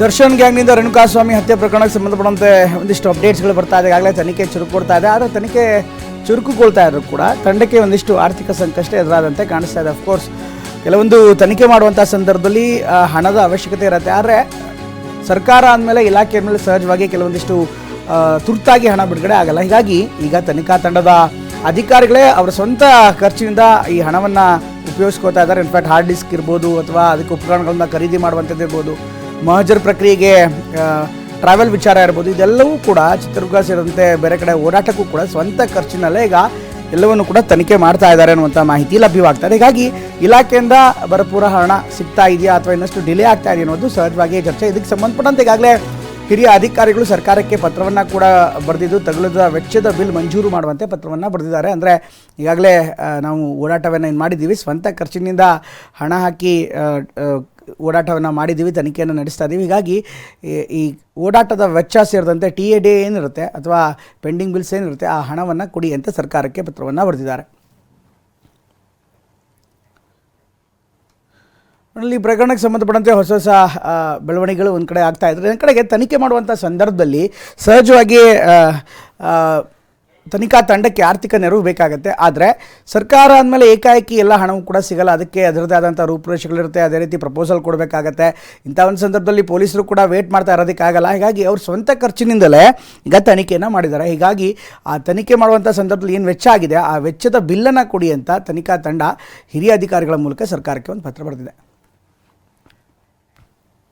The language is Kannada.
ದರ್ಶನ್ ಗ್ಯಾಂಗ್ನಿಂದ ರೇಣುಕಾಸ್ವಾಮಿ ಹತ್ಯೆ ಪ್ರಕರಣಕ್ಕೆ ಸಂಬಂಧಪಟ್ಟಂತೆ ಒಂದಿಷ್ಟು ಅಪ್ಡೇಟ್ಸ್ಗಳು ಬರ್ತಾ ಇದೆ. ಈಗಾಗಲೇ ತನಿಖೆ ಚುರುಕೊಡ್ತಾ ಇದೆ. ಆದರೆ ತನಿಖೆ ಚುರುಕುಗೊಳ್ತಾ ಇದ್ರು ಕೂಡ ತಂಡಕ್ಕೆ ಒಂದಿಷ್ಟು ಆರ್ಥಿಕ ಸಂಕಷ್ಟ ಎದುರಾದಂತೆ ಕಾಣಿಸ್ತಾ ಇದೆ. ಅಫ್ಕೋರ್ಸ್ ಕೆಲವೊಂದು ತನಿಖೆ ಮಾಡುವಂಥ ಸಂದರ್ಭದಲ್ಲಿ ಹಣದ ಅವಶ್ಯಕತೆ ಇರುತ್ತೆ. ಆದರೆ ಸರ್ಕಾರ ಅಂದಮೇಲೆ ಇಲಾಖೆ ಮೇಲೆ ಸಹಜವಾಗಿ ಕೆಲವೊಂದಿಷ್ಟು ತುರ್ತಾಗಿ ಹಣ ಬಿಡುಗಡೆ ಆಗಲ್ಲ. ಹೀಗಾಗಿ ಈಗ ತನಿಖಾ ತಂಡದ ಅಧಿಕಾರಿಗಳೇ ಅವರ ಸ್ವಂತ ಖರ್ಚಿನಿಂದ ಈ ಹಣವನ್ನು ಉಪಯೋಗಿಸ್ಕೋತಾ ಇದ್ದಾರೆ. ಇನ್ಫ್ಯಾಕ್ಟ್ ಹಾರ್ಡ್ ಡಿಸ್ಕ್ ಇರ್ಬೋದು ಅಥವಾ ಅದಕ್ಕೆ ಉಪಕರಣಗಳನ್ನ ಖರೀದಿ ಮಾಡುವಂಥದ್ದು ಇರ್ಬೋದು, ಮಹಜರ್ ಪ್ರಕ್ರಿಯೆಗೆ ಟ್ರಾವೆಲ್ ವಿಚಾರ ಇರ್ಬೋದು, ಇದೆಲ್ಲವೂ ಕೂಡ ಚಿತ್ರದುರ್ಗ ಸೇರಿದಂತೆ ಬೇರೆ ಕಡೆ ಓಡಾಟಕ್ಕೂ ಕೂಡ ಸ್ವಂತ ಖರ್ಚಿನಲ್ಲೇ ಈಗ ಎಲ್ಲವನ್ನು ಕೂಡ ತನಿಖೆ ಮಾಡ್ತಾ ಇದ್ದಾರೆ ಅನ್ನುವಂಥ ಮಾಹಿತಿ ಲಭ್ಯವಾಗ್ತದೆ. ಹೀಗಾಗಿ ಇಲಾಖೆಯಿಂದ ಭರಪೂರ ಹಣ ಸಿಗ್ತಾ ಇದೆಯಾ ಅಥವಾ ಇನ್ನಷ್ಟು ಡಿಲೇ ಆಗ್ತಾ ಇದೆಯಾ ಅನ್ನೋದು ಸಹಜವಾಗಿ ಚರ್ಚೆ. ಇದಕ್ಕೆ ಸಂಬಂಧಪಟ್ಟಂತೆ ಈಗಾಗಲೇ ಹಿರಿಯ ಅಧಿಕಾರಿಗಳು ಸರ್ಕಾರಕ್ಕೆ ಪತ್ರವನ್ನು ಕೂಡ ಬರೆದಿದ್ದು ತಗುಲದ ವೆಚ್ಚದ ಬಿಲ್ ಮಂಜೂರು ಮಾಡುವಂತೆ ಪತ್ರವನ್ನು ಬರೆದಿದ್ದಾರೆ. ಅಂದರೆ ಈಗಾಗಲೇ ನಾವು ಓಡಾಟವನ್ನು ಏನು ಮಾಡಿದ್ದೀವಿ, ಸ್ವಂತ ಖರ್ಚಿನಿಂದ ಹಣ ಹಾಕಿ ಓಡಾಟವನ್ನು ಮಾಡಿದ್ದೀವಿ, ತನಿಖೆಯನ್ನು ನಡೆಸ್ತಾ ಇದ್ದೀವಿ. ಹೀಗಾಗಿ ಈ ಓಡಾಟದ ವೆಚ್ಚ ಸೇರಿದಂತೆ TAD ಏನಿರುತ್ತೆ ಅಥವಾ ಪೆಂಡಿಂಗ್ ಬಿಲ್ಸ್ ಏನಿರುತ್ತೆ ಆ ಹಣವನ್ನು ಕೊಡಿ ಅಂತ ಸರ್ಕಾರಕ್ಕೆ ಪತ್ರವನ್ನು ಬರೆದಿದ್ದಾರೆ. ಈ ಪ್ರಕರಣಕ್ಕೆ ಸಂಬಂಧಪಟ್ಟಂತೆ ಹೊಸ ಹೊಸ ಬೆಳವಣಿಗೆಗಳು ಒಂದು ಕಡೆ ಆಗ್ತಾ ಇದ್ದಾರೆ. ಒಂದು ಕಡೆಗೆ ತನಿಖೆ ಮಾಡುವಂಥ ಸಂದರ್ಭದಲ್ಲಿ ಸಹಜವಾಗಿ ತನಿಖಾ ತಂಡಕ್ಕೆ ಆರ್ಥಿಕ ನೆರವು ಬೇಕಾಗುತ್ತೆ. ಆದರೆ ಸರ್ಕಾರ ಅಂದಮೇಲೆ ಏಕಾಏಕಿ ಎಲ್ಲ ಹಣವೂ ಕೂಡ ಸಿಗಲ್ಲ. ಅದಕ್ಕೆ ಅದರದ್ದೇ ಆದಂಥ ರೂಪುರೇಷೆಗಳಿರುತ್ತೆ. ಅದೇ ರೀತಿ ಪ್ರಪೋಸಲ್ ಕೊಡಬೇಕಾಗತ್ತೆ. ಇಂಥ ಒಂದು ಸಂದರ್ಭದಲ್ಲಿ ಪೊಲೀಸರು ಕೂಡ ವೇಟ್ ಮಾಡ್ತಾ ಇರೋದಕ್ಕಾಗಲ್ಲ. ಹೀಗಾಗಿ ಅವ್ರ ಸ್ವಂತ ಖರ್ಚಿನಿಂದಲೇ ಈಗ ತನಿಖೆಯನ್ನು ಮಾಡಿದ್ದಾರೆ. ಹೀಗಾಗಿ ಆ ತನಿಖೆ ಮಾಡುವಂಥ ಸಂದರ್ಭದಲ್ಲಿ ಏನು ವೆಚ್ಚ ಆಗಿದೆ ಆ ವೆಚ್ಚದ ಬಿಲ್ಲನ್ನು ಕೊಡಿ ಅಂತ ತನಿಖಾ ತಂಡ ಹಿರಿಯ ಅಧಿಕಾರಿಗಳ ಮೂಲಕ ಸರ್ಕಾರಕ್ಕೆ ಒಂದು ಪತ್ರ ಬರೆದಿದೆ.